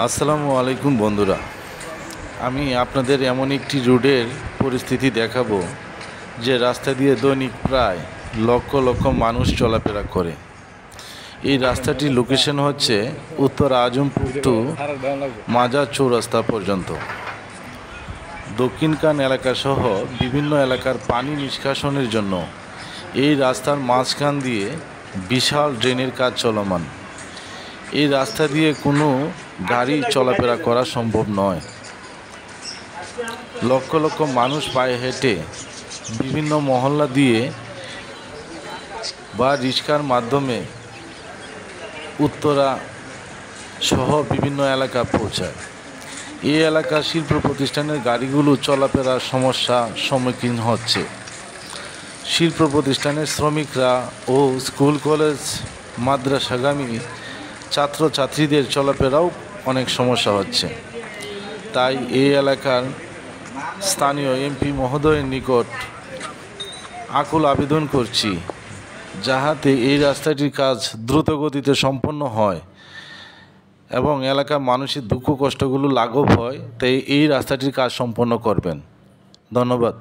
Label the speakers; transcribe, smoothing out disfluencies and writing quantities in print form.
Speaker 1: আসসালামু আলাইকুম বন্ধুরা, আমি আপনাদের এমন একটি রোডের পরিস্থিতি দেখাবো যে রাস্তা দিয়ে দৈনিক প্রায় লক্ষ লক্ষ মানুষ চলাফেরা করে। এই রাস্তাটির লোকেশন হচ্ছে উত্তর আজমপুর টু মাজার চৌরাস্তা পর্যন্ত। দক্ষিণকান এলাকাসহ বিভিন্ন এলাকার পানি নিষ্কাশনের জন্য এই রাস্তার মাঝখান দিয়ে বিশাল ড্রেনের কাজ চলমান। এই রাস্তা দিয়ে কোনো গাড়ি চলাফেরা করা সম্ভব নয়। লক্ষ লক্ষ মানুষ পায়ে হেঁটে বিভিন্ন মহল্লা দিয়ে বা রিক্সার মাধ্যমে উত্তরা সহ বিভিন্ন এলাকা পৌঁছায়। এই এলাকার শিল্প প্রতিষ্ঠানের গাড়িগুলো চলাফেরার সমস্যার সম্মুখীন হচ্ছে। শিল্প প্রতিষ্ঠানের শ্রমিকরা ও স্কুল কলেজ মাদ্রাসাগামী ছাত্রছাত্রীদের চলাফেরাও অনেক সমস্যা হচ্ছে। তাই এই এলাকার স্থানীয় এমপি মহোদয়ের নিকট আকুল আবেদন করছি, যাহাতে এই রাস্তাটির কাজ দ্রুত গতিতে সম্পন্ন হয় এবং এলাকার মানুষের দুঃখ কষ্টগুলো লাঘব হয়, তাই এই রাস্তাটির কাজ সম্পন্ন করবেন। ধন্যবাদ।